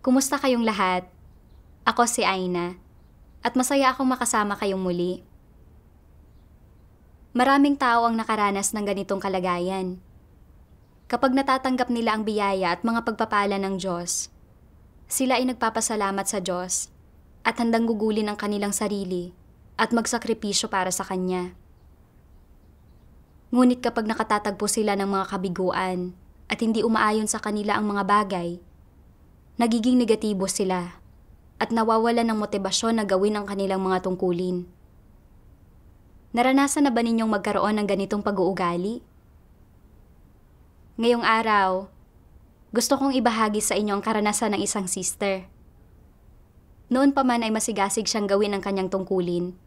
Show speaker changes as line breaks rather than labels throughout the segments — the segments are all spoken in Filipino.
Kumusta kayong lahat? Ako si Aina, at masaya akong makasama kayong muli. Maraming tao ang nakaranas ng ganitong kalagayan. Kapag natatanggap nila ang biyaya at mga pagpapala ng Diyos, sila ay nagpapasalamat sa Diyos at handang gugulin ang kanilang sarili at magsakripisyo para sa Kanya. Ngunit kapag nakatatagpo sila ng mga kabiguan at hindi umaayon sa kanila ang mga bagay, nagiging negatibo sila at nawawalan ng motibasyon na gawin ang kanilang mga tungkulin. Naranasan na ba ninyong magkaroon ng ganitong pag-uugali? Ngayong araw, gusto kong ibahagi sa inyo ang karanasan ng isang sister. Noon pa man ay masigasig siyang gawin ang kanyang tungkulin.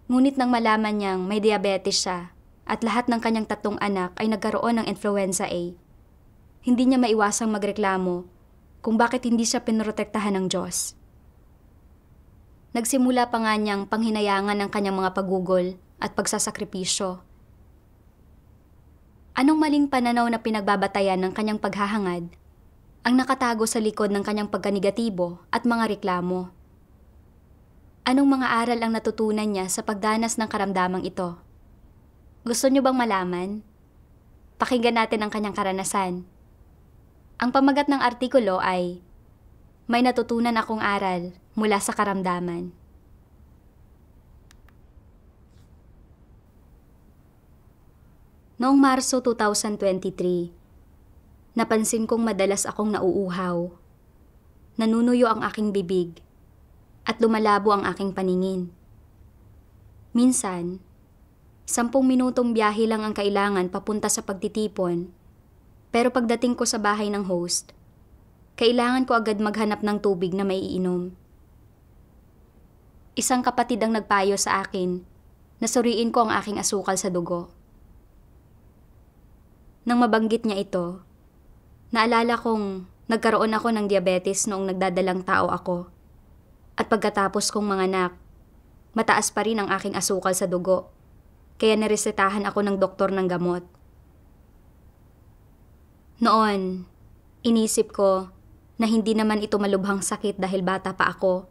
Ngunit nang malaman niyang may diabetes siya at lahat ng kanyang 3 anak ay nagkaroon ng influenza A, hindi niya maiwasang magreklamo kung bakit hindi siya pinrotektahan ng Diyos. Nagsimula pa nga niyang panghinayangan ang kanyang mga pagugol at pagsasakripisyo. Anong maling pananaw na pinagbabatayan ng kanyang paghahangad ang nakatago sa likod ng kanyang pagkanegatibo at mga reklamo? Anong mga aral ang natutunan niya sa pagdanas ng karamdamang ito? Gusto niyo bang malaman? Pakinggan natin ang kanyang karanasan. Ang pamagat ng artikulo ay, "May natutunan akong aral mula sa karamdaman." Noong Marso 2023, napansin kong madalas akong nauuhaw. Nanunuyo ang aking bibig at lumalabo ang aking paningin. Minsan, 10 minutong biyahe lang ang kailangan papunta sa pagtitipon, pero pagdating ko sa bahay ng host, kailangan ko agad maghanap ng tubig na maiinom. Isang kapatid ang nagpayo sa akin na suriin ko ang aking asukal sa dugo. Nang mabanggit niya ito, naalala kong nagkaroon ako ng diabetes noong nagdadalang tao ako. At pagkatapos kong manganak, mataas pa rin ang aking asukal sa dugo, kaya naresetahan ako ng doktor ng gamot. Noon, inisip ko na hindi naman ito malubhang sakit dahil bata pa ako,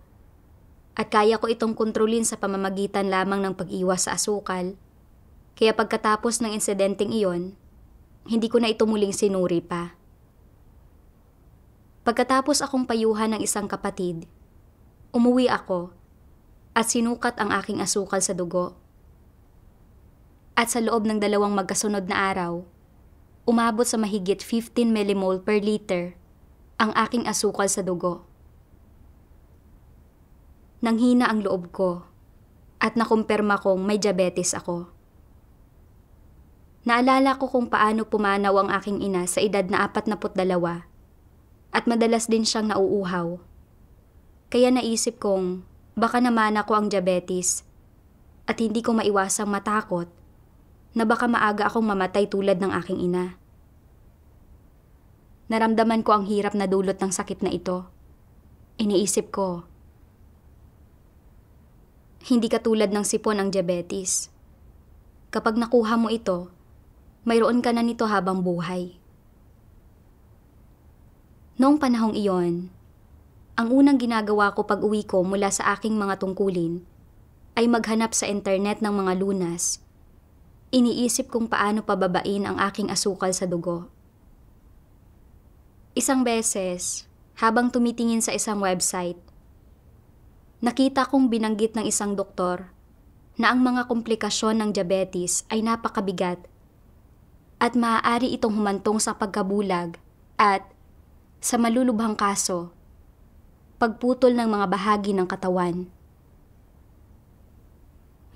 at kaya ko itong kontrolin sa pamamagitan lamang ng pag-iwas sa asukal, kaya pagkatapos ng insidenteng iyon, hindi ko na ito muling sinuri pa. Pagkatapos akong payuhan ng isang kapatid, umuwi ako at sinukat ang aking asukal sa dugo. At sa loob ng 2 magkasunod na araw, umabot sa mahigit 15 millimole per liter ang aking asukal sa dugo. Nanghina ang loob ko at nakumpirma kong may diabetes ako. Naalala ko kung paano pumanaw ang aking ina sa edad na 42 at madalas din siyang nauuhaw. Kaya naisip kong baka naman ako ang diabetes at hindi ko maiwasang matakot na baka maaga akong mamatay tulad ng aking ina. Naramdaman ko ang hirap na dulot ng sakit na ito. Iniisip ko, hindi katulad ng sipon ang diabetes. Kapag nakuha mo ito, mayroon ka na nito habang buhay. Noong panahong iyon, ang unang ginagawa ko pag uwi ko mula sa aking mga tungkulin ay maghanap sa internet ng mga lunas. Iniisip kung paano pababain ang aking asukal sa dugo. Isang beses, habang tumitingin sa isang website, nakita kong binanggit ng isang doktor na ang mga komplikasyon ng diabetes ay napakabigat at maaari itong humantong sa pagkabulag at, sa malulubhang kaso, pagputol ng mga bahagi ng katawan.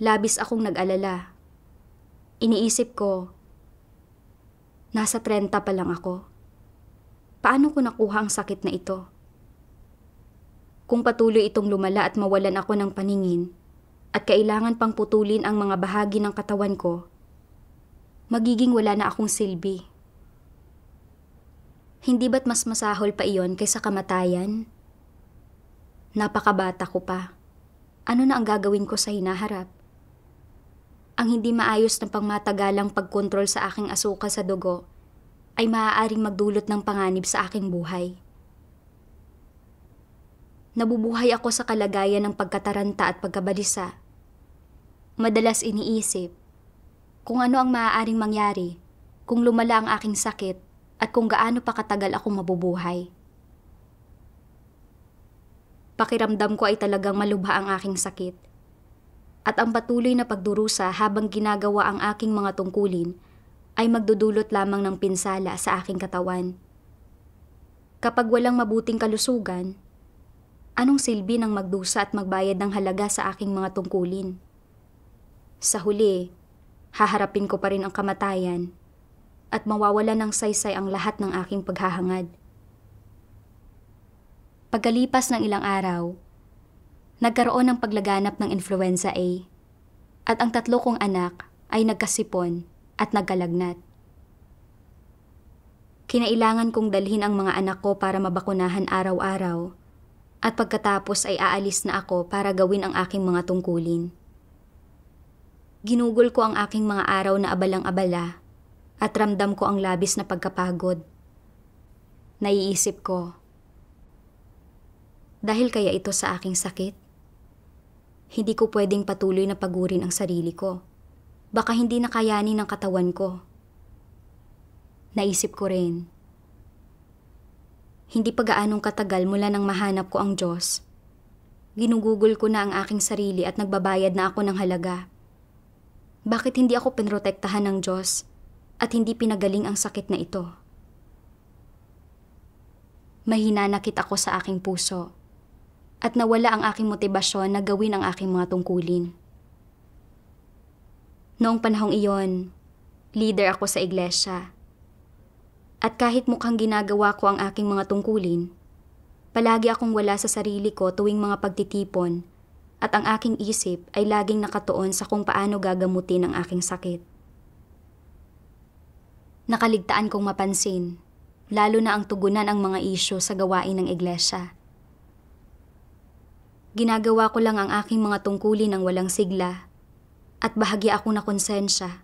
Labis akong nag-alala. Iniisip ko, nasa 30 pa lang ako. Paano ko nakuha ang sakit na ito? Kung patuloy itong lumala at mawalan ako ng paningin at kailangan pang putulin ang mga bahagi ng katawan ko, magiging wala na akong silbi. Hindi ba't mas masahol pa iyon kaysa kamatayan? Napakabata ko pa. Ano na ang gagawin ko sa hinaharap? Ang hindi maayos na pangmatagalang pagkontrol sa aking asukal sa dugo ay maaaring magdulot ng panganib sa aking buhay. Nabubuhay ako sa kalagayan ng pagkataranta at pagkabalisa. Madalas iniisip kung ano ang maaaring mangyari kung lumala ang aking sakit at kung gaano pa katagal akong mabubuhay. Pakiramdam ko ay talagang malubha ang aking sakit at ang patuloy na pagdurusa habang ginagawa ang aking mga tungkulin ay magdudulot lamang ng pinsala sa aking katawan. Kapag walang mabuting kalusugan, anong silbi ng magdusa at magbayad ng halaga sa aking mga tungkulin? Sa huli, haharapin ko pa rin ang kamatayan at mawawala ng saysay ang lahat ng aking paghahangad. Pagkalipas ng ilang araw, nagkaroon ng paglaganap ng influenza A at ang 3 kong anak ay nagkasipon at nagkalagnat. Kinailangan kong dalhin ang mga anak ko para mabakunahan araw-araw at pagkatapos ay aalis na ako para gawin ang aking mga tungkulin. Ginugol ko ang aking mga araw na abalang-abala at ramdam ko ang labis na pagkapagod. Naiisip ko, dahil kaya ito sa aking sakit? Hindi ko pwedeng patuloy na pagurin ang sarili ko. Baka hindi nakayanin ng katawan ko. Naisip ko rin, hindi pa gaanong katagal mula nang mahanap ko ang Diyos. Ginugugol ko na ang aking sarili at nagbabayad na ako ng halaga. Bakit hindi ako pinrotektahan ng Diyos at hindi pinagaling ang sakit na ito? Mahinanakit ako sa aking puso at nawala ang aking motibasyon na gawin ang aking mga tungkulin. Noong panahong iyon, leader ako sa iglesia. At kahit mukhang ginagawa ko ang aking mga tungkulin, palagi akong wala sa sarili ko tuwing mga pagtitipon at ang aking isip ay laging nakatuon sa kung paano gagamutin ang aking sakit. Nakaligtaan kong mapansin, lalo na ang tugunan ang mga isyu sa gawain ng iglesia. Ginagawa ko lang ang aking mga tungkulin ng walang sigla at bahagya ako na konsensya.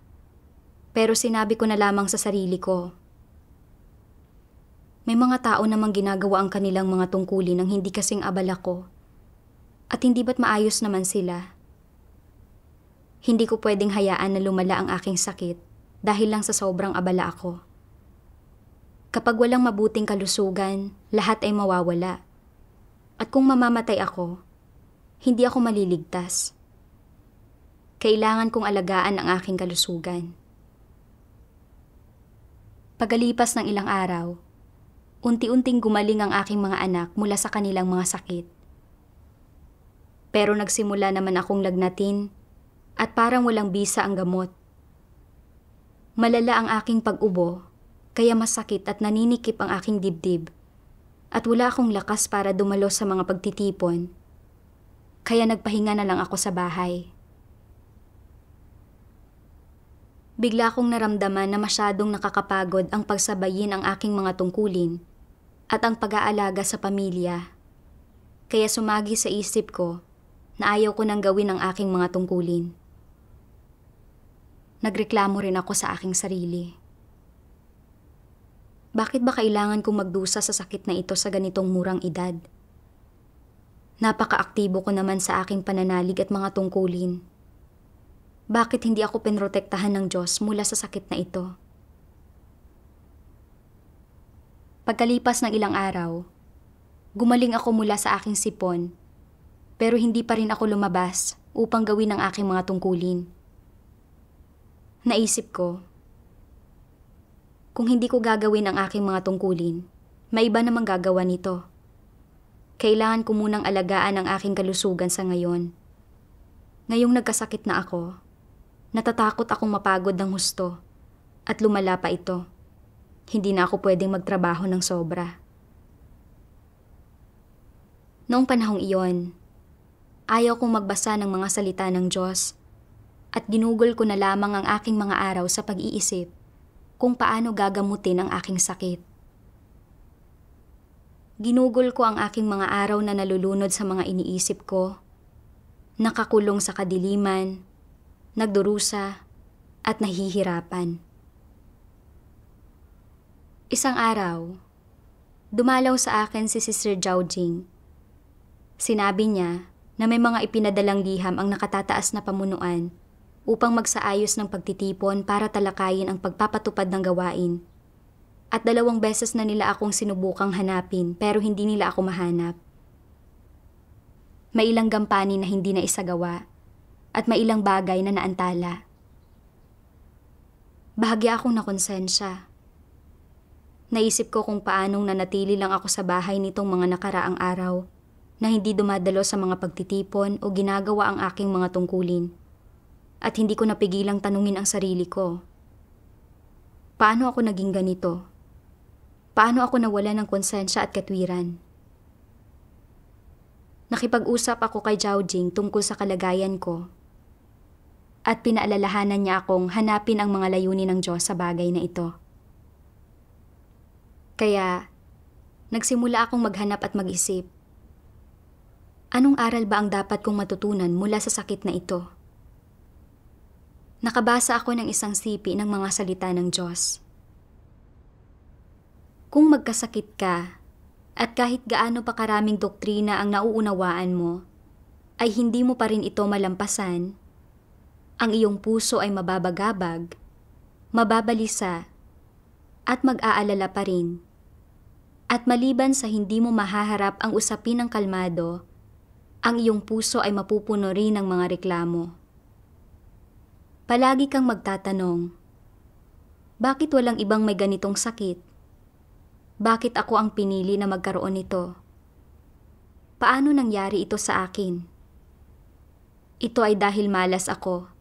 Pero sinabi ko na lamang sa sarili ko, may mga tao namang ginagawa ang kanilang mga tungkulin ng hindi kasing abala ko at hindi ba't maayos naman sila? Hindi ko pwedeng hayaan na lumala ang aking sakit dahil lang sa sobrang abala ako. Kapag walang mabuting kalusugan, lahat ay mawawala. At kung mamamatay ako, hindi ako maliligtas. Kailangan kong alagaan ang aking kalusugan. Pagkalipas ng ilang araw, unti-unting gumaling ang aking mga anak mula sa kanilang mga sakit. Pero nagsimula naman akong lagnatin at parang walang bisa ang gamot. Malala ang aking pag-ubo, kaya masakit at naninikip ang aking dibdib. At wala akong lakas para dumalo sa mga pagtitipon. Kaya nagpahinga na lang ako sa bahay. Bigla akong naramdaman na masyadong nakakapagod ang pagsabayin ang aking mga tungkulin at ang pag-aalaga sa pamilya. Kaya sumagi sa isip ko na ayaw ko nang gawin ang aking mga tungkulin. Nagreklamo rin ako sa aking sarili. Bakit ba kailangan kong magdusa sa sakit na ito sa ganitong murang edad? Napaka-aktibo ko naman sa aking pananalig at mga tungkulin. Bakit hindi ako pinrotektahan ng Diyos mula sa sakit na ito? Pagkalipas ng ilang araw, gumaling ako mula sa aking sipon, pero hindi pa rin ako lumabas upang gawin ang aking mga tungkulin. Naisip ko, kung hindi ko gagawin ang aking mga tungkulin, may iba namang gagawa nito. Kailangan ko munang alagaan ang aking kalusugan sa ngayon. Ngayong nagkasakit na ako, natatakot akong mapagod ng husto at lumala pa ito. Hindi na ako pwedeng magtrabaho ng sobra. Noong panahong iyon, ayaw kong magbasa ng mga salita ng Diyos at ginugol ko na lamang ang aking mga araw sa pag-iisip kung paano gagamutin ang aking sakit. Ginugol ko ang aking mga araw na nalulunod sa mga iniisip ko, nakakulong sa kadiliman, nagdurusa, at nahihirapan. Isang araw, dumalaw sa akin si Sister Zhao Jing. Sinabi niya na may mga ipinadalang liham ang nakatataas na pamunuan upang magsaayos ng pagtitipon para talakayin ang pagpapatupad ng gawain. At 2 beses na nila akong sinubukang hanapin pero hindi nila ako mahanap. May ilang gampanin na hindi na isagawa at may ilang bagay na naantala. Bahagya akong nakonsensya. Naisip ko kung paanong nanatili lang ako sa bahay nitong mga nakaraang araw na hindi dumadalo sa mga pagtitipon o ginagawa ang aking mga tungkulin. At hindi ko napigilang tanungin ang sarili ko. Paano ako naging ganito? Paano ako nawala ng konsensya at katwiran? Nakipag-usap ako kay Zhaojing tungkol sa kalagayan ko. At pinaalalahanan niya akong hanapin ang mga layunin ng Diyos sa bagay na ito. Kaya, nagsimula akong maghanap at mag-isip. Anong aral ba ang dapat kong matutunan mula sa sakit na ito? Nakabasa ako ng isang sipi ng mga salita ng Diyos. Kung magkasakit ka, at kahit gaano pa karaming doktrina ang nauunawaan mo, ay hindi mo pa rin ito malampasan, ang iyong puso ay mababagabag, mababalisa, at mag-aalala pa rin. At maliban sa hindi mo mahaharap ang usapin ng kalmado, ang iyong puso ay mapupuno rin ng mga reklamo. Palagi kang magtatanong, bakit walang ibang may ganitong sakit? Bakit ako ang pinili na magkaroon nito? Paano nangyari ito sa akin? Ito ay dahil malas ako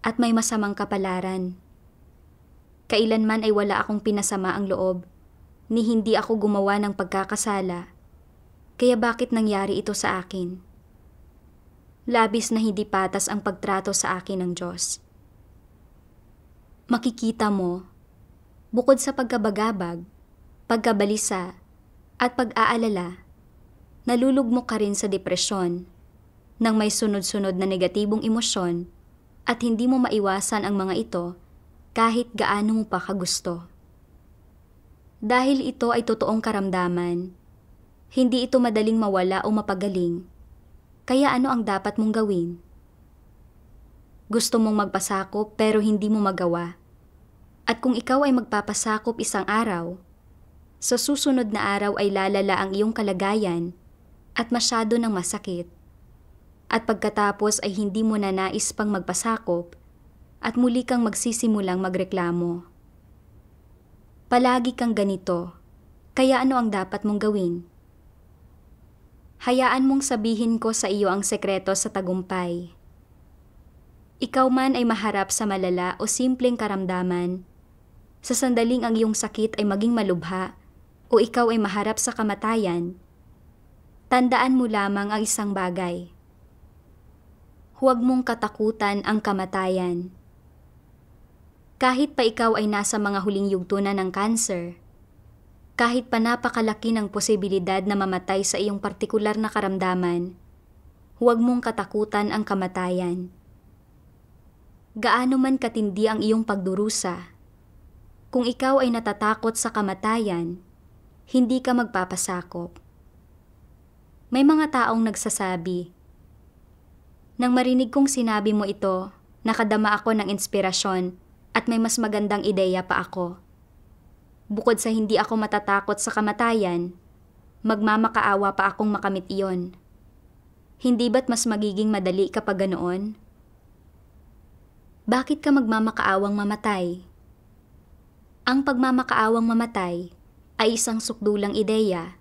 at may masamang kapalaran. Kailanman ay wala akong pinasama ang loob, ni hindi ako gumawa ng pagkakasala. Kaya bakit nangyari ito sa akin? Labis na hindi patas ang pagtrato sa akin ng Diyos. Makikita mo, bukod sa pagkabagabag, pagkabalisa, at pag-aalala, nalulugmok ka rin sa depresyon, nang may sunod-sunod na negatibong emosyon at hindi mo maiwasan ang mga ito kahit gaano mo pa kagusto. Dahil ito ay totoong karamdaman, hindi ito madaling mawala o mapagaling, kaya ano ang dapat mong gawin? Gusto mong magpasakop pero hindi mo magawa. At kung ikaw ay magpapasakop isang araw, sa susunod na araw ay lalala ang iyong kalagayan at masyado nang masakit. At pagkatapos ay hindi mo na nais pang magpasakop at muli kang magsisimulang magreklamo. Palagi kang ganito, kaya ano ang dapat mong gawin? Hayaan mong sabihin ko sa iyo ang sekreto sa tagumpay. Ikaw man ay maharap sa malala o simpleng karamdaman, sa sandaling ang iyong sakit ay maging malubha o ikaw ay maharap sa kamatayan, tandaan mo lamang ang isang bagay. Huwag mong katakutan ang kamatayan. Kahit pa ikaw ay nasa mga huling yugto na ng cancer, kahit pa napakalaki ng posibilidad na mamatay sa iyong partikular na karamdaman, huwag mong katakutan ang kamatayan. Gaano man katindi ang iyong pagdurusa, kung ikaw ay natatakot sa kamatayan, hindi ka magpapasakop. May mga taong nagsasabi, nang marinig kong sinabi mo ito, nakadama ako ng inspirasyon at may mas magandang ideya pa ako. Bukod sa hindi ako matatakot sa kamatayan, magmamakaawa pa akong makamit iyon. Hindi ba't mas magiging madali kapag ganoon? Bakit ka magmamakaawang mamatay? Ang pagmamakaawang mamatay ay isang sukdulang ideya,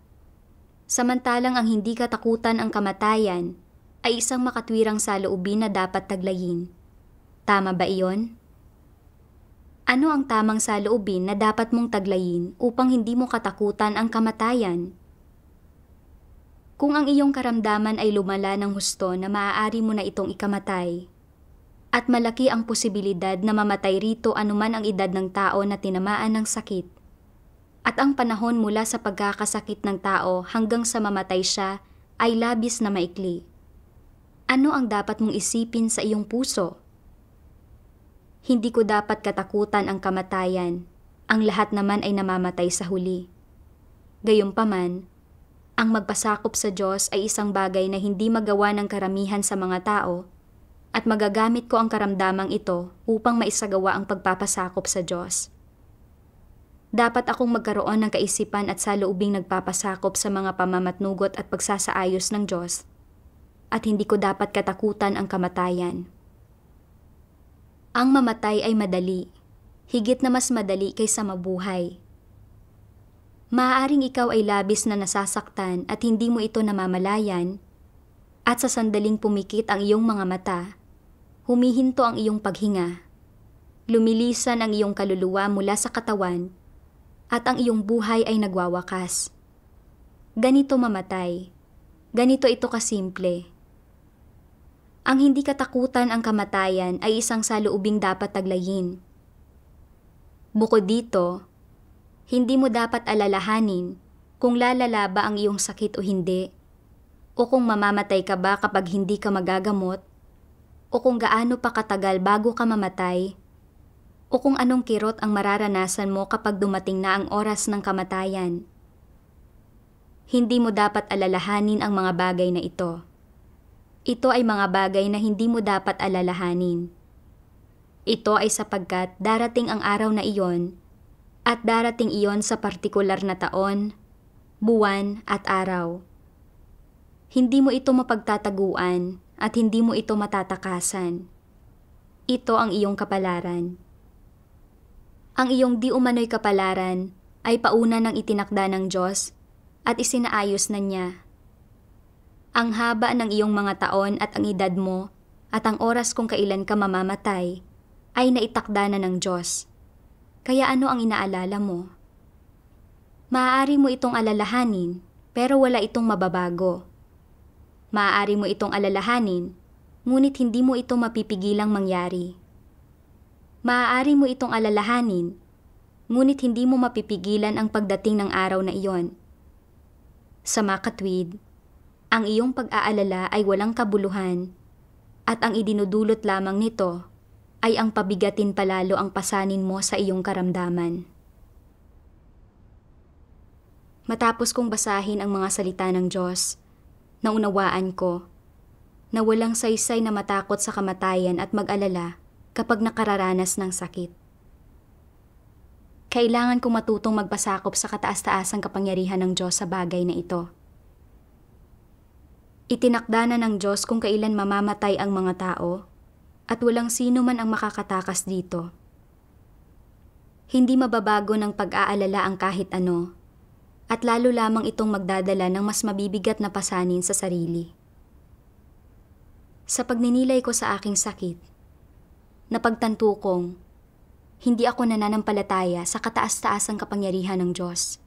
samantalang ang hindi katakutan ang kamatayan ay isang makatwirang saloobin na dapat taglayin. Tama ba iyon? Ano ang tamang saloobin na dapat mong taglayin upang hindi mo katakutan ang kamatayan? Kung ang iyong karamdaman ay lumala ng husto na maaari mo na itong ikamatay, at malaki ang posibilidad na mamatay rito anuman ang edad ng tao na tinamaan ng sakit, at ang panahon mula sa pagkakasakit ng tao hanggang sa mamatay siya ay labis na maikli, ano ang dapat mong isipin sa iyong puso? Hindi ko dapat katakutan ang kamatayan, ang lahat naman ay namamatay sa huli. Gayunpaman, Ang magpasakop sa Diyos ay isang bagay na hindi magawa ng karamihan sa mga tao at magagamit ko ang karamdamang ito upang maisagawa ang pagpapasakop sa Diyos. Dapat akong magkaroon ng kaisipan at saloobing nagpapasakop sa mga pamamatnugot at pagsasaayos ng Diyos at hindi ko dapat katakutan ang kamatayan. Ang mamatay ay madali, higit na mas madali kaysa mabuhay. Maaaring ikaw ay labis na nasasaktan at hindi mo ito namamalayan at sa sandaling pumikit ang iyong mga mata, humihinto ang iyong paghinga, lumilisan ang iyong kaluluwa mula sa katawan at ang iyong buhay ay nagwawakas. Ganito mamatay, ganito ito kasimple. Ang hindi katakutan ang kamatayan ay isang saloobing dapat taglayin. Bukod dito, hindi mo dapat alalahanin kung lalala ba ang iyong sakit o hindi, o kung mamamatay ka ba kapag hindi ka magagamot, o kung gaano pa katagal bago ka mamatay, o kung anong kirot ang mararanasan mo kapag dumating na ang oras ng kamatayan. Hindi mo dapat alalahanin ang mga bagay na ito. Ito ay mga bagay na hindi mo dapat alalahanin. Ito ay sapagkat darating ang araw na iyon at darating iyon sa partikular na taon, buwan at araw. Hindi mo ito mapagtataguan at hindi mo ito matatakasan. Ito ang iyong kapalaran. Ang iyong di umano'y kapalaran ay pauna ng itinakda ng Diyos at isinaayos na niya. Ang haba ng iyong mga taon at ang edad mo at ang oras kung kailan ka mamamatay ay naitakda na ng Diyos. Kaya ano ang inaalala mo? Maaari mo itong alalahanin pero wala itong mababago. Maaari mo itong alalahanin ngunit hindi mo ito mapipigilang mangyari. Maaari mo itong alalahanin ngunit hindi mo mapipigilan ang pagdating ng araw na iyon. Sa makatwid, ang iyong pag-aalala ay walang kabuluhan at ang idinudulot lamang nito ay ang pabigatin palalo ang pasanin mo sa iyong karamdaman. Matapos kong basahin ang mga salita ng Diyos, naunawaan ko na walang saysay na matakot sa kamatayan at mag-alala kapag nakararanas ng sakit. Kailangan kong matutong magpasakop sa kataas-taasang kapangyarihan ng Diyos sa bagay na ito. Itinakda na ng Diyos kung kailan mamamatay ang mga tao at walang sino man ang makakatakas dito. Hindi mababago ng pag-aalala ang kahit ano at lalo lamang itong magdadala ng mas mabibigat na pasanin sa sarili. Sa pagninilay ko sa aking sakit, napagtanto kong hindi ako nananampalataya sa kataas-taasang kapangyarihan ng Diyos.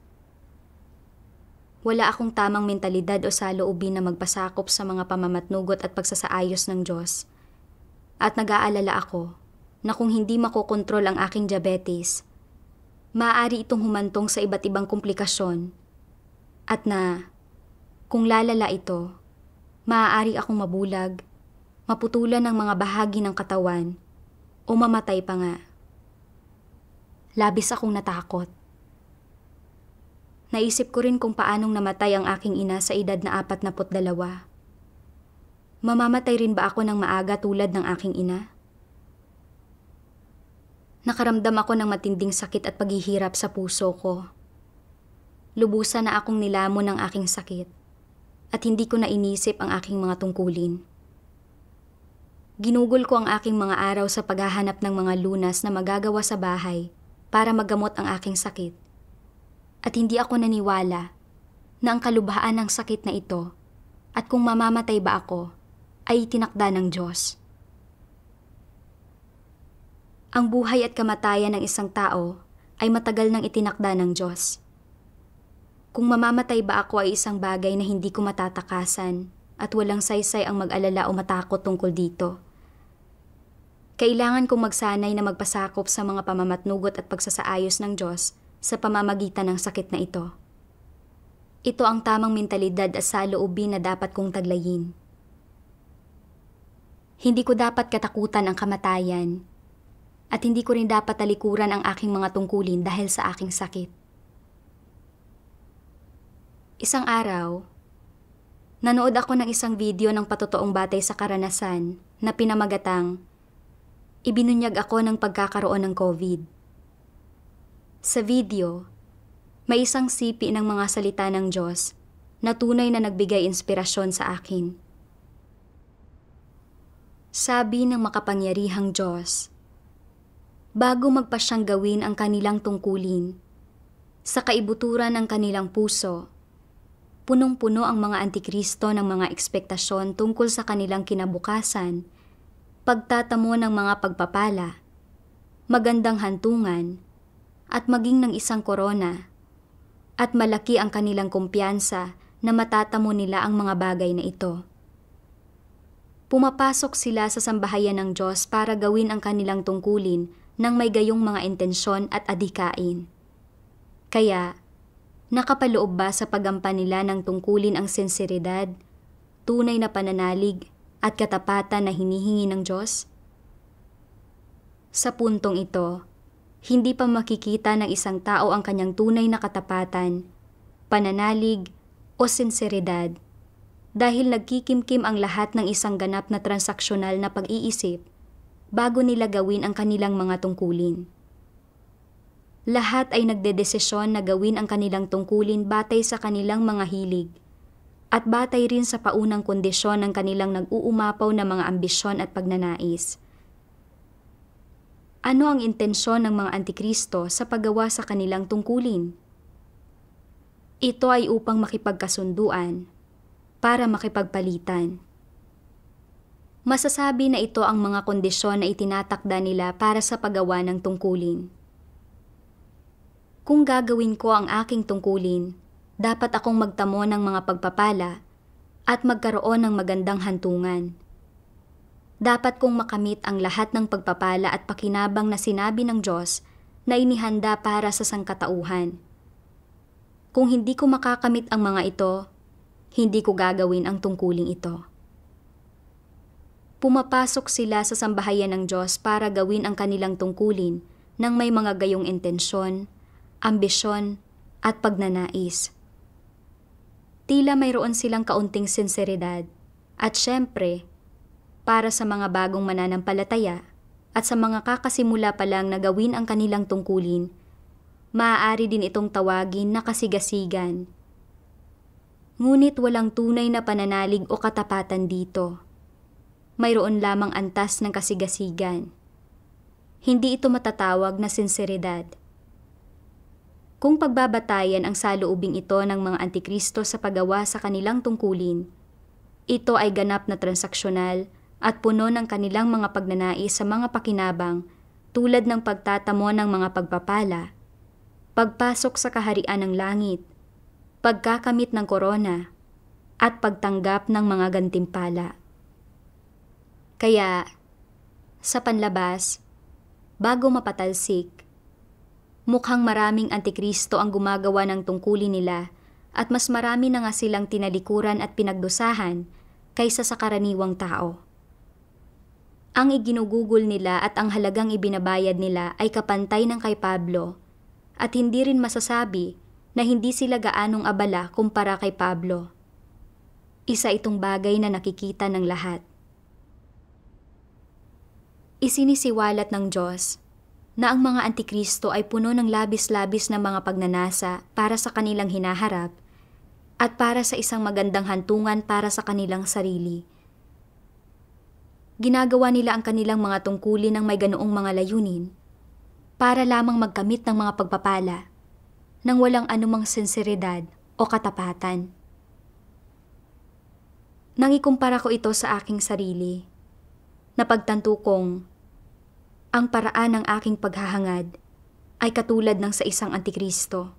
Wala akong tamang mentalidad o saloobin na magpasakop sa mga pamamatnugot at pagsasaayos ng Diyos. At nag-aalala ako na kung hindi makokontrol ang aking diabetes, maaari itong humantong sa iba't ibang komplikasyon. At na, kung lalala ito, maaari akong mabulag, maputulan ng mga bahagi ng katawan, o mamatay pa nga. Labis akong natakot. Naisip ko rin kung paanong namatay ang aking ina sa edad na 42. Mamamatay rin ba ako ng maaga tulad ng aking ina? Nakaramdam ako ng matinding sakit at paghihirap sa puso ko. Lubusan na akong nilamon ng aking sakit at hindi ko na inisip ang aking mga tungkulin. Ginugol ko ang aking mga araw sa paghahanap ng mga lunas na magagawa sa bahay para magamot ang aking sakit. At hindi ako naniwala na ang kalubhaan ng sakit na ito at kung mamamatay ba ako ay itinakda ng Diyos. Ang buhay at kamatayan ng isang tao ay matagal nang itinakda ng Diyos. Kung mamamatay ba ako ay isang bagay na hindi ko matatakasan at walang saysay ang mag-alala o matakot tungkol dito. Kailangan kong magsanay na magpasakop sa mga pamamatnugot at pagsasaayos ng Diyos sa pamamagitan ng sakit na ito. Ito ang tamang mentalidad at saloobin na dapat kong taglayin. Hindi ko dapat katakutan ang kamatayan at hindi ko rin dapat talikuran ang aking mga tungkulin dahil sa aking sakit. Isang araw, nanood ako ng isang video ng patotoong batay sa karanasan na pinamagatang ibinunyag ako ng pagkakaroon ng COVID. Sa video, may isang sipi ng mga salita ng Diyos na tunay na nagbigay inspirasyon sa akin. Sabi ng makapangyarihang Diyos, bago magpasyang gawin ang kanilang tungkulin, sa kaibuturan ng kanilang puso, punong-puno ang mga antikristo ng mga ekspektasyon tungkol sa kanilang kinabukasan, pagtatamo ng mga pagpapala, magandang hantungan, at maging ng isang korona, at malaki ang kanilang kumpiyansa na matatamo nila ang mga bagay na ito. Pumapasok sila sa sambahayan ng Diyos para gawin ang kanilang tungkulin ng may gayong mga intensyon at adhikain. Kaya, nakapaloob ba sa paggampan nila ng tungkulin ang sinseridad, tunay na pananalig, at katapatan na hinihingi ng Diyos? Sa puntong ito, hindi pa makikita ng isang tao ang kanyang tunay na katapatan, pananalig, o sinseridad dahil nagkikimkim ang lahat ng isang ganap na transaksyonal na pag-iisip bago nila gawin ang kanilang mga tungkulin. Lahat ay nagdedesisyon na gawin ang kanilang tungkulin batay sa kanilang mga hilig at batay rin sa paunang kondisyon ng kanilang nag-uumapaw na mga ambisyon at pagnanais. Ano ang intensyon ng mga antikristo sa paggawa sa kanilang tungkulin? Ito ay upang makipagkasunduan, para makipagpalitan. Masasabi na ito ang mga kondisyon na itinatakda nila para sa paggawa ng tungkulin. Kung gagawin ko ang aking tungkulin, dapat akong magtamo ng mga pagpapala at magkaroon ng magandang hantungan. Dapat kong makamit ang lahat ng pagpapala at pakinabang na sinabi ng Diyos na inihanda para sa sangkatauhan. Kung hindi ko makakamit ang mga ito, hindi ko gagawin ang tungkuling ito. Pumapasok sila sa sambahayan ng Diyos para gawin ang kanilang tungkulin ng may mga gayong intensyon, ambisyon, at pagnanais. Tila mayroon silang kaunting sinseridad at syempre, para sa mga bagong mananampalataya at sa mga kakasimula pa lang na gawin ang kanilang tungkulin, maaari din itong tawagin na kasigasigan. Ngunit walang tunay na pananalig o katapatan dito. Mayroon lamang antas ng kasigasigan. Hindi ito matatawag na sinseridad. Kung pagbabatayan ang saloobing ito ng mga antikristo sa paggawa sa kanilang tungkulin, ito ay ganap na transaksyonal at puno ng kanilang mga pagnanais sa mga pakinabang tulad ng pagtatamo ng mga pagpapala, pagpasok sa kaharian ng langit, pagkakamit ng korona, at pagtanggap ng mga gantimpala. Kaya, sa panlabas, bago mapatalsik, mukhang maraming antikristo ang gumagawa ng tungkulin nila at mas marami na nga silang tinalikuran at pinagdusahan kaysa sa karaniwang tao. Ang iginugugol nila at ang halagang ibinabayad nila ay kapantay ng kay Pablo at hindi rin masasabi na hindi sila gaanong abala kumpara kay Pablo. Isa itong bagay na nakikita ng lahat. Isinisiwalat ng Diyos na ang mga antikristo ay puno ng labis-labis na mga pagnanasa para sa kanilang hinaharap at para sa isang magandang hantungan para sa kanilang sarili. Ginagawa nila ang kanilang mga tungkulin ng may ganoong mga layunin para lamang magkamit ng mga pagpapala nang walang anumang sinseridad o katapatan. Nang ikumpara ko ito sa aking sarili, napagtanto kong ang paraan ng aking paghahangad ay katulad ng sa isang antikristo.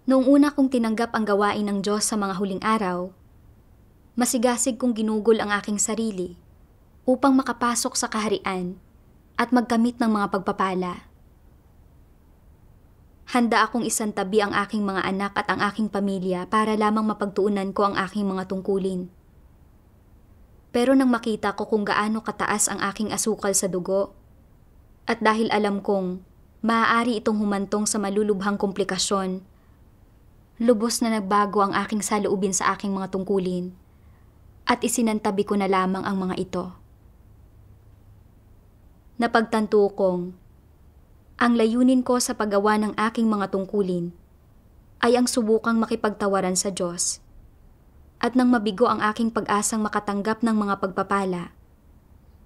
Noong una kong tinanggap ang gawain ng Diyos sa mga huling araw, masigasig kong ginugol ang aking sarili upang makapasok sa kaharian at magkamit ng mga pagpapala. Handa akong isantabi ang aking mga anak at ang aking pamilya para lamang mapagtuunan ko ang aking mga tungkulin. Pero nang makita ko kung gaano kataas ang aking asukal sa dugo, at dahil alam kong maaari itong humantong sa malulubhang komplikasyon, Lubos na nagbago ang aking saloobin sa aking mga tungkulin at isinantabi ko na lamang ang mga ito. Napagtanto kong ang layunin ko sa paggawa ng aking mga tungkulin ay ang subukang makipagtawaran sa Diyos. At nang mabigo ang aking pag-asang makatanggap ng mga pagpapala,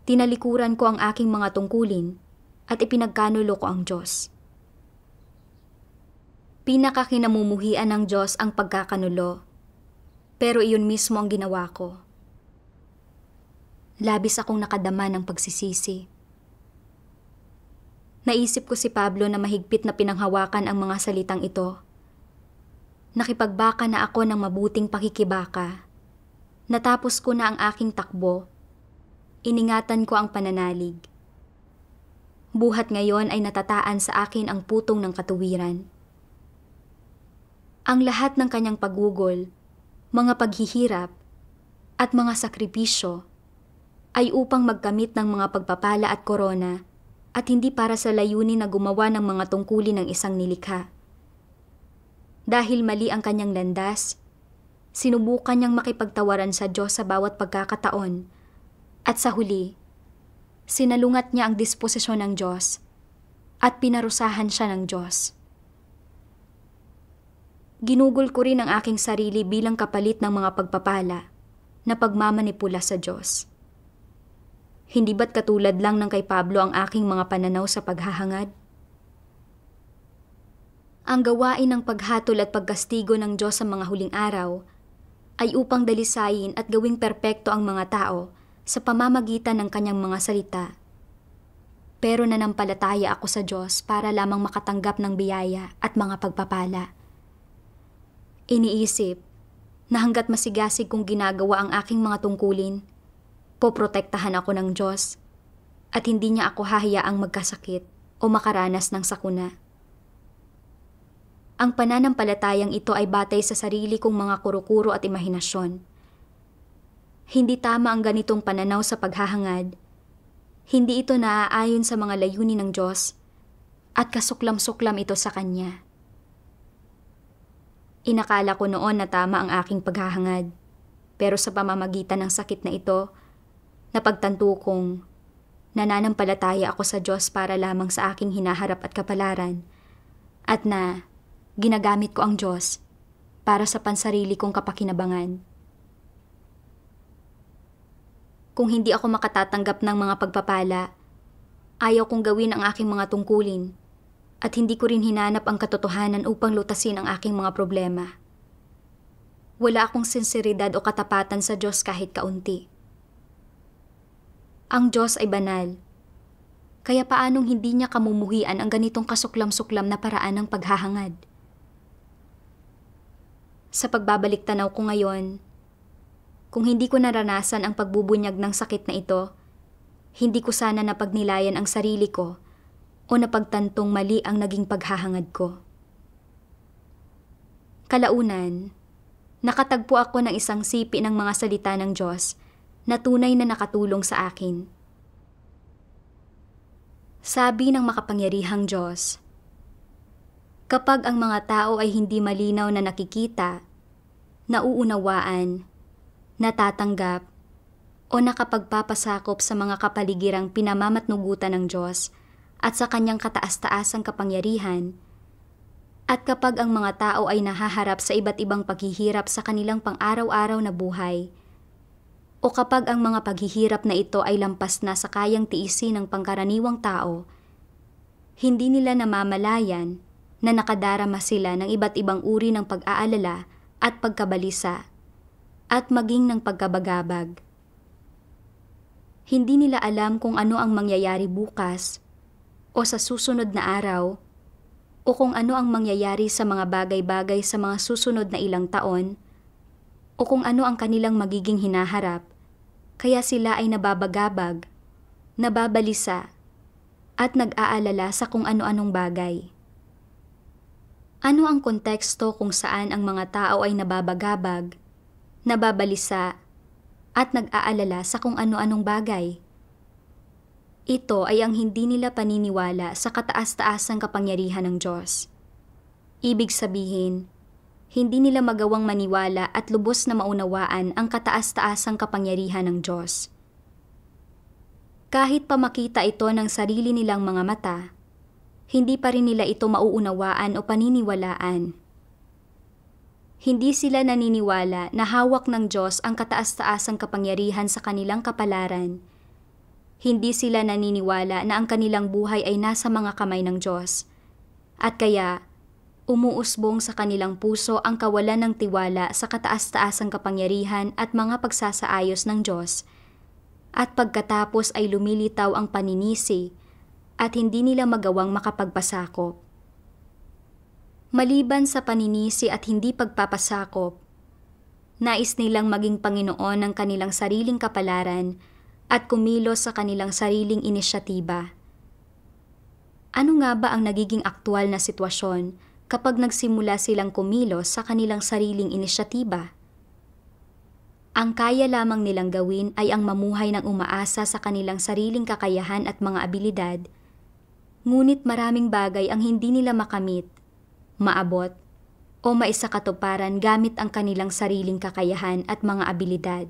tinalikuran ko ang aking mga tungkulin at ipinagkanulo ko ang Diyos. Pinakakinamumuhian ng Diyos ang pagkakanulo, pero iyon mismo ang ginawa ko. Labis akong nakadama ng pagsisisi. Naisip ko si Pablo na mahigpit na pinanghawakan ang mga salitang ito. Nakipagbaka na ako ng mabuting pakikibaka. Natapos ko na ang aking takbo. Iningatan ko ang pananalig. Buhat ngayon ay natataan sa akin ang putong ng katuwiran. Ang lahat ng kanyang pagugol, mga paghihirap, at mga sakripisyo ay upang magkamit ng mga pagpapala at korona at hindi para sa layunin na gumawa ng mga tungkulin ng isang nilikha. Dahil mali ang kanyang landas, sinubukan niyang makipagtawaran sa Diyos sa bawat pagkakataon at sa huli, sinalungat niya ang disposisyon ng Diyos at pinarusahan siya ng Diyos. Ginugol ko rin ang aking sarili bilang kapalit ng mga pagpapala na pagmamanipula sa Diyos. Hindi ba't katulad lang ng kay Pablo ang aking mga pananaw sa paghahangad? Ang gawain ng paghatol at pagkastigo ng Diyos sa mga huling araw ay upang dalisayin at gawing perpekto ang mga tao sa pamamagitan ng kanyang mga salita. Pero nanampalataya ako sa Diyos para lamang makatanggap ng biyaya at mga pagpapala. Iniisip na hanggat masigasig kong ginagawa ang aking mga tungkulin, poprotektahan ako ng Diyos at hindi niya ako hahayaang magkasakit o makaranas ng sakuna. Ang pananampalatayang ito ay batay sa sarili kong mga kuro-kuro at imahinasyon. Hindi tama ang ganitong pananaw sa paghahangad. Hindi ito naaayon sa mga layunin ng Diyos at kasuklam-suklam ito sa Kanya. Inakala ko noon na tama ang aking paghahangad, pero sa pamamagitan ng sakit na ito, napagtanto kong nananampalataya ako sa Diyos para lamang sa aking hinaharap at kapalaran, at na ginagamit ko ang Diyos para sa pansarili kong kapakinabangan. Kung hindi ako makatatanggap ng mga pagpapala, ayaw kong gawin ang aking mga tungkulin at hindi ko rin hinanap ang katotohanan upang lutasin ang aking mga problema. Wala akong sinseridad o katapatan sa Diyos kahit kaunti. Ang Diyos ay banal, kaya paanong hindi niya kamumuhian ang ganitong kasuklam-suklam na paraan ng paghahangad? Sa pagbabalik tanaw ko ngayon, kung hindi ko naranasan ang pagbubunyag ng sakit na ito, hindi ko sana napagnilayan ang sarili ko o napagtantong mali ang naging paghahangad ko. Kalaunan, nakatagpo ako ng isang sipi ng mga salita ng Diyos na tunay na nakatulong sa akin. Sabi ng makapangyarihang Diyos, kapag ang mga tao ay hindi malinaw na nakikita, nauunawaan, natatanggap, o nakapagpapasakop sa mga kapaligirang pinamamatnugutan ng Diyos at sa kanyang kataas-taasang kapangyarihan, at kapag ang mga tao ay nahaharap sa iba't ibang paghihirap sa kanilang pang-araw-araw na buhay, o kapag ang mga paghihirap na ito ay lampas na sa kayang tiisin ng pangkaraniwang tao, hindi nila namamalayan na nakadarama sila ng iba't ibang uri ng pag-aalala at pagkabalisa, at maging ng pagkabagabag. Hindi nila alam kung ano ang mangyayari bukas, o sa susunod na araw, o kung ano ang mangyayari sa mga bagay-bagay sa mga susunod na ilang taon, o kung ano ang kanilang magiging hinaharap, kaya sila ay nababagabag, nababalisa, at nag-aalala sa kung ano-anong bagay. Ano ang konteksto kung saan ang mga tao ay nababagabag, nababalisa, at nag-aalala sa kung ano-anong bagay? Ito ay ang hindi nila paniniwala sa kataas-taasang kapangyarihan ng Diyos. Ibig sabihin, hindi nila magawang maniwala at lubos na maunawaan ang kataas-taasang kapangyarihan ng Diyos. Kahit pa makita ito ng sarili nilang mga mata, hindi pa rin nila ito mauunawaan o paniniwalaan. Hindi sila naniniwala na hawak ng Diyos ang kataas-taasang kapangyarihan sa kanilang kapalaran. Hindi sila naniniwala na ang kanilang buhay ay nasa mga kamay ng Diyos. At kaya, umuusbong sa kanilang puso ang kawalan ng tiwala sa kataas-taasang kapangyarihan at mga pagsasaayos ng Diyos. At pagkatapos ay lumilitaw ang paninisi at hindi nila magawang makapagpasakop. Maliban sa paninisi at hindi pagpapasakop, nais nilang maging Panginoon ng kanilang sariling kapalaran at kumilos sa kanilang sariling inisyatiba. Ano nga ba ang nagiging aktwal na sitwasyon kapag nagsimula silang kumilos sa kanilang sariling inisyatiba? Ang kaya lamang nilang gawin ay ang mamuhay ng umaasa sa kanilang sariling kakayahan at mga abilidad, ngunit maraming bagay ang hindi nila makamit, maabot, o maisakatuparan gamit ang kanilang sariling kakayahan at mga abilidad.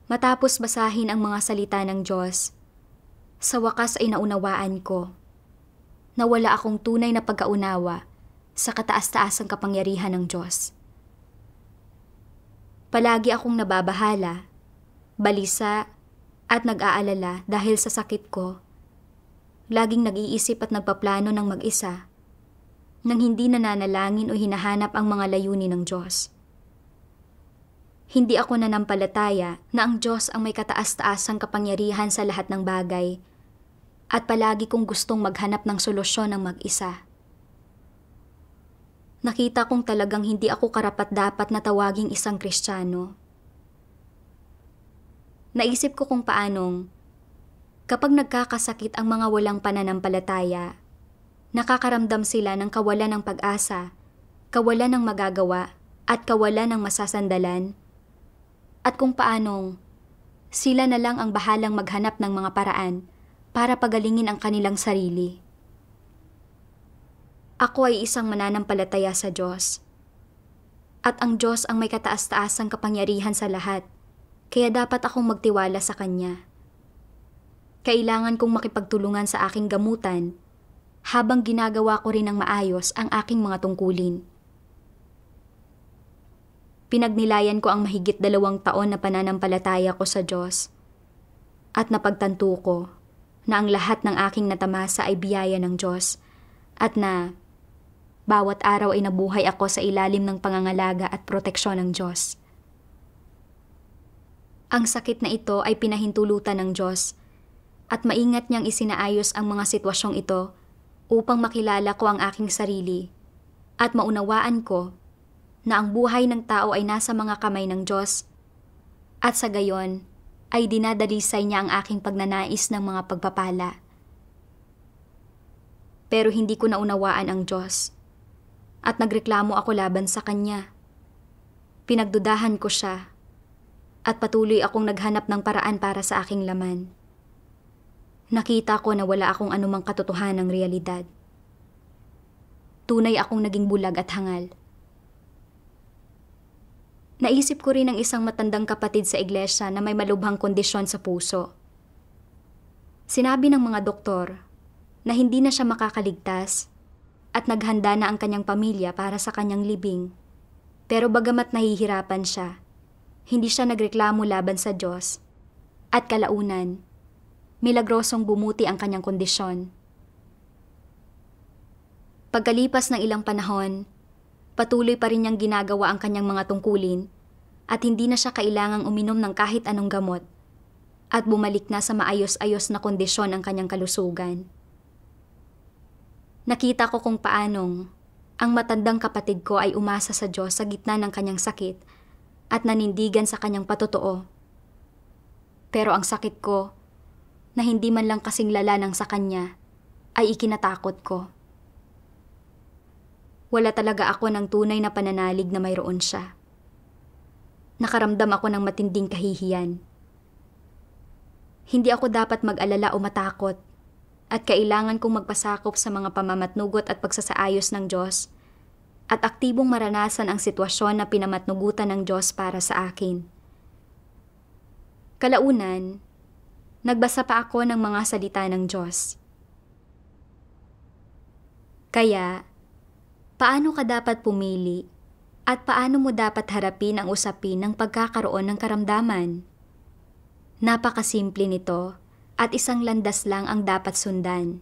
Matapos basahin ang mga salita ng Diyos, sa wakas ay naunawaan ko na wala akong tunay na pagkaunawa sa kataas-taasang kapangyarihan ng Diyos. Palagi akong nababahala, balisa at nag-aalala dahil sa sakit ko. Laging nag-iisip at nagpaplano ng mag-isa nang hindi nananalangin o hinahanap ang mga layunin ng Diyos. Hindi ako nanampalataya na ang Diyos ang may kataas-taasang kapangyarihan sa lahat ng bagay at palagi kong gustong maghanap ng solusyon ng mag-isa. Nakita kong talagang hindi ako karapat-dapat na tawaging isang Kristiyano. Naisip ko kung paanong, kapag nagkakasakit ang mga walang pananampalataya, nakakaramdam sila ng kawalan ng pag-asa, kawalan ng magagawa, at kawalan ng masasandalan, at kung paanong sila na lang ang bahalang maghanap ng mga paraan para pagalingin ang kanilang sarili. Ako ay isang mananampalataya sa Diyos. At ang Diyos ang may kataas-taasang kapangyarihan sa lahat, kaya dapat akong magtiwala sa Kanya. Kailangan kong makipagtulungan sa aking gamutan, habang ginagawa ko rin ng maayos ang aking mga tungkulin. Pinagnilayan ko ang mahigit 2 taon na pananampalataya ko sa Diyos, at napagtanto ko na ang lahat ng aking natamasa ay biyaya ng Diyos, at na bawat araw ay nabuhay ako sa ilalim ng pangangalaga at proteksyon ng Diyos. Ang sakit na ito ay pinahintulutan ng Diyos at maingat niyang isinaayos ang mga sitwasyong ito upang makilala ko ang aking sarili at maunawaan ko na ang buhay ng tao ay nasa mga kamay ng Diyos at sa gayon ay dinadalisay niya ang aking pagnanais ng mga pagpapala. Pero hindi ko naunawaan ang Diyos at nagreklamo ako laban sa Kanya. Pinagdudahan ko siya at patuloy akong naghanap ng paraan para sa aking laman. Nakita ko na wala akong anumang katotohanang realidad. Tunay akong naging bulag at hangal. Naisip ko rin ang isang matandang kapatid sa iglesia na may malubhang kondisyon sa puso. Sinabi ng mga doktor na hindi na siya makakaligtas at naghanda na ang kanyang pamilya para sa kanyang libing. Pero bagamat nahihirapan siya, hindi siya nagreklamo laban sa Diyos at kalaunan, milagrosong bumuti ang kanyang kondisyon. Pagkalipas ng ilang panahon, patuloy pa rin niyang ginagawa ang kanyang mga tungkulin at hindi na siya kailangang uminom ng kahit anong gamot at bumalik na sa maayos-ayos na kondisyon ang kanyang kalusugan. Nakita ko kung paanong ang matandang kapatid ko ay umasa sa Diyos sa gitna ng kanyang sakit at nanindigan sa kanyang patotoo. Pero ang sakit ko, na hindi man lang kasing lala ng sa kanya, ay ikinatakot ko. Wala talaga ako ng tunay na pananalig na mayroon siya. Nakaramdam ako ng matinding kahihiyan. Hindi ako dapat mag-alala o matakot at kailangan kong magpasakop sa mga pamamatnugot at pagsasaayos ng Diyos at aktibong maranasan ang sitwasyon na pinamatnugutan ng Diyos para sa akin. Kalaunan, nagbasa pa ako ng mga salita ng Diyos. Kaya, paano ka dapat pumili at paano mo dapat harapin ang usapin ng pagkakaroon ng karamdaman? Napakasimple nito at isang landas lang ang dapat sundan.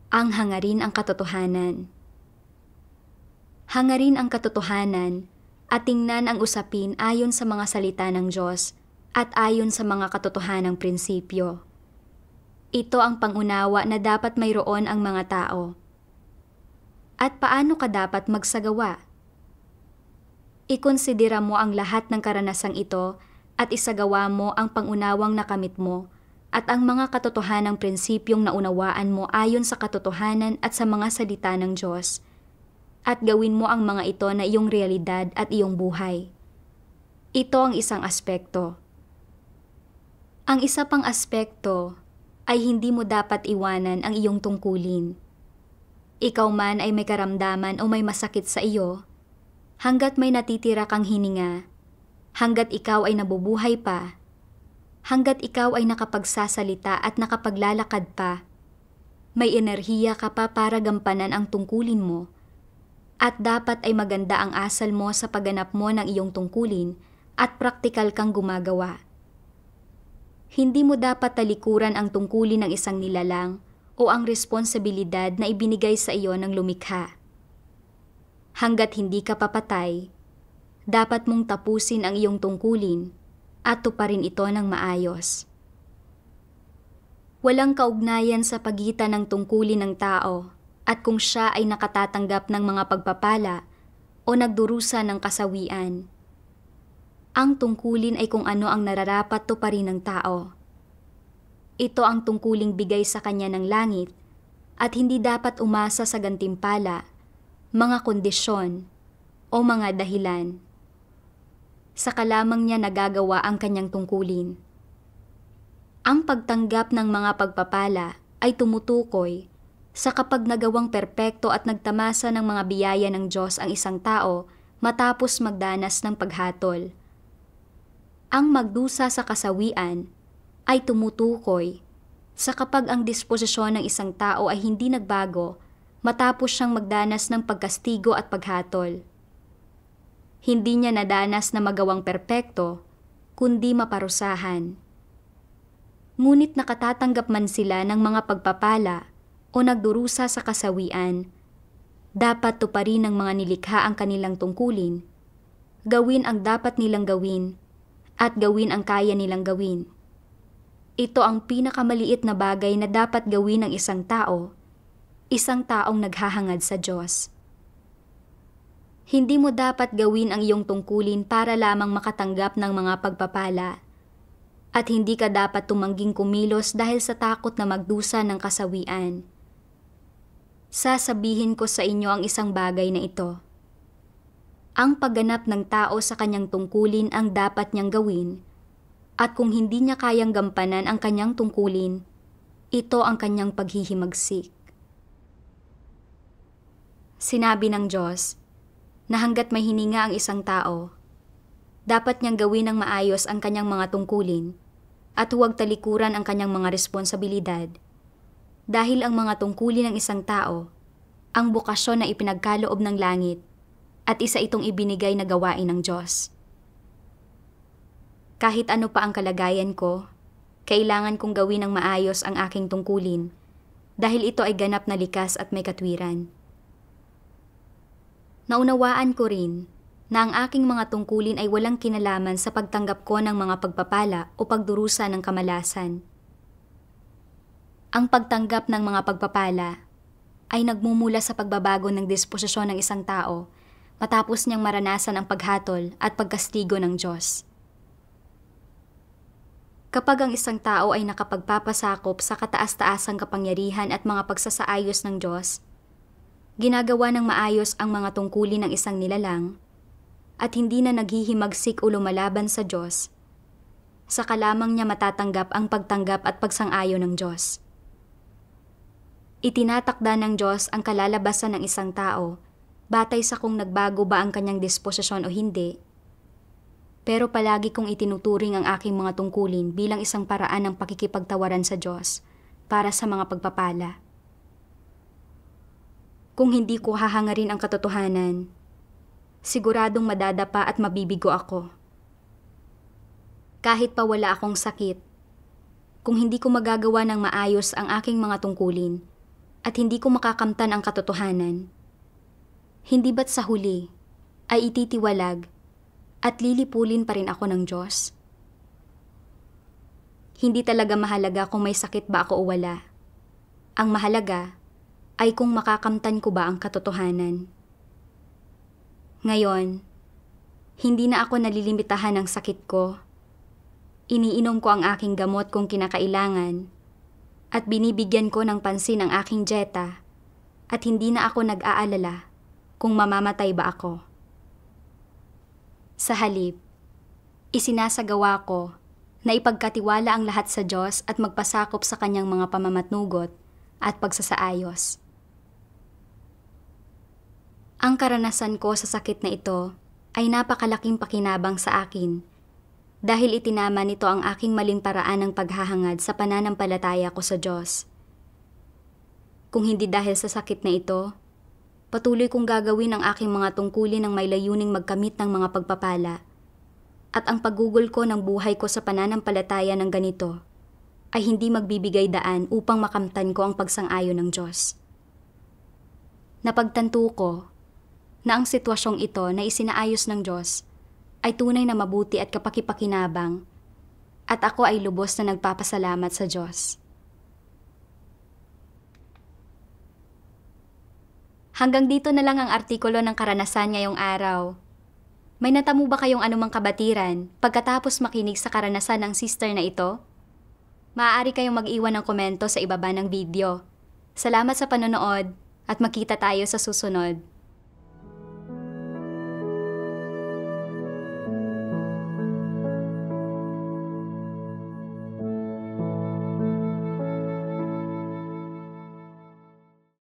Ang hangarin ang katotohanan. Hangarin ang katotohanan at tingnan ang usapin ayon sa mga salita ng Diyos at ayon sa mga katotohanang prinsipyo. Ito ang pangunawa na dapat mayroon ang mga tao. At paano ka dapat magsagawa? Ikonsidera mo ang lahat ng karanasang ito at isagawa mo ang pangunawang nakamit mo at ang mga katotohanang prinsipyong naunawaan mo ayon sa katotohanan at sa mga salita ng Diyos. At gawin mo ang mga ito na iyong realidad at iyong buhay. Ito ang isang aspekto. Ang isa pang aspekto ay hindi mo dapat iwanan ang iyong tungkulin. Ikaw man ay may karamdaman o may masakit sa iyo, hanggat may natitira kang hininga, hanggat ikaw ay nabubuhay pa, hanggat ikaw ay nakapagsasalita at nakapaglalakad pa, may enerhiya ka pa para gampanan ang tungkulin mo, at dapat ay maganda ang asal mo sa pagganap mo ng iyong tungkulin at praktikal kang gumagawa. Hindi mo dapat talikuran ang tungkulin ng isang nilalang o ang responsibilidad na ibinigay sa iyo ng lumikha. Hanggat hindi ka papatay, dapat mong tapusin ang iyong tungkulin at tuparin ito ng maayos. Walang kaugnayan sa pagitan ng tungkulin ng tao at kung siya ay nakatatanggap ng mga pagpapala o nagdurusa ng kasawian. Ang tungkulin ay kung ano ang nararapat tuparin ng tao. Ito ang tungkuling bigay sa kanya ng langit at hindi dapat umasa sa gantimpala, mga kondisyon o mga dahilan. Saka lamang niya nagagawa ang kanyang tungkulin. Ang pagtanggap ng mga pagpapala ay tumutukoy sa kapag nagawang perpekto at nagtamasa ng mga biyaya ng Diyos ang isang tao matapos magdanas ng paghatol. Ang magdusa sa kasawian ay tumutukoy sa kapag ang disposisyon ng isang tao ay hindi nagbago matapos siyang magdanas ng pagkastigo at paghatol. Hindi niya nadanas na magawang perpekto, kundi maparusahan. Ngunit nakatatanggap man sila ng mga pagpapala o nagdurusa sa kasawian, dapat tuparin ng mga nilikha ang kanilang tungkulin, gawin ang dapat nilang gawin, at gawin ang kaya nilang gawin. Ito ang pinakamaliit na bagay na dapat gawin ng isang taong naghahangad sa Diyos. Hindi mo dapat gawin ang iyong tungkulin para lamang makatanggap ng mga pagpapala, at hindi ka dapat tumangging kumilos dahil sa takot na magdusa ng kasawian. Sasabihin ko sa inyo ang isang bagay na ito. Ang pagganap ng tao sa kanyang tungkulin ang dapat niyang gawin, at kung hindi niya kayang gampanan ang kanyang tungkulin, ito ang kanyang paghihimagsik. Sinabi ng Diyos na hanggat may hininga ang isang tao, dapat niyang gawin ng maayos ang kanyang mga tungkulin at huwag talikuran ang kanyang mga responsibilidad. Dahil ang mga tungkulin ng isang tao, ang bukasyon na ipinagkaloob ng langit at isa itong ibinigay na gawain ng Diyos. Kahit ano pa ang kalagayan ko, kailangan kong gawin ng maayos ang aking tungkulin dahil ito ay ganap na likas at may katwiran. Naunawaan ko rin na ang aking mga tungkulin ay walang kinalaman sa pagtanggap ko ng mga pagpapala o pagdurusa ng kamalasan. Ang pagtanggap ng mga pagpapala ay nagmumula sa pagbabago ng disposisyon ng isang tao matapos niyang maranasan ang paghatol at pagkastigo ng Diyos. Kapag ang isang tao ay nakapagpapasakop sa kataas-taasang kapangyarihan at mga pagsasaayos ng Diyos, ginagawa ng maayos ang mga tungkulin ng isang nilalang, at hindi na naghihimagsik o lumalaban sa Diyos, saka lamang niya matatanggap ang pagtanggap at pagsang-ayon ng Diyos. Itinatakda ng Diyos ang kalalabasan ng isang tao batay sa kung nagbago ba ang kanyang disposisyon o hindi. Pero palagi kong itinuturing ang aking mga tungkulin bilang isang paraan ng pakikipagtawaran sa Diyos para sa mga pagpapala. Kung hindi ko hahangarin ang katotohanan, siguradong madadapa at mabibigo ako. Kahit pa wala akong sakit, kung hindi ko magagawa ng maayos ang aking mga tungkulin at hindi ko makakamtan ang katotohanan, hindi ba't sa huli ay ititiwalag at lilipulin pa rin ako ng Diyos? Hindi talaga mahalaga kung may sakit ba ako o wala. Ang mahalaga ay kung makakamtan ko ba ang katotohanan. Ngayon, hindi na ako nalilimitahan ng sakit ko. Iniinom ko ang aking gamot kung kinakailangan at binibigyan ko ng pansin ang aking dieta at hindi na ako nag-aalala kung mamamatay ba ako. Sa halip, isinasagawa ko na ipagkatiwala ang lahat sa Diyos at magpasakop sa kanyang mga pamamatnugot at pagsasaayos. Ang karanasan ko sa sakit na ito ay napakalaking pakinabang sa akin dahil itinama nito ang aking maling paraan ng paghahangad sa pananampalataya ko sa Diyos. Kung hindi dahil sa sakit na ito, patuloy kong gagawin ang aking mga tungkulin ng may layuning magkamit ng mga pagpapala at ang paggugol ko ng buhay ko sa pananampalataya ng ganito ay hindi magbibigay daan upang makamtan ko ang pagsang-ayon ng Diyos. Napagtanto ko na ang sitwasyong ito na isinaayos ng Diyos ay tunay na mabuti at kapakipakinabang at ako ay lubos na nagpapasalamat sa Diyos. Hanggang dito na lang ang artikulo ng karanasan ngayong araw. May natamo ba kayong anumang kabatiran pagkatapos makinig sa karanasan ng sister na ito? Maaari kayong mag-iwan ng komento sa ibaba ng video. Salamat sa panonood at magkita tayo sa susunod.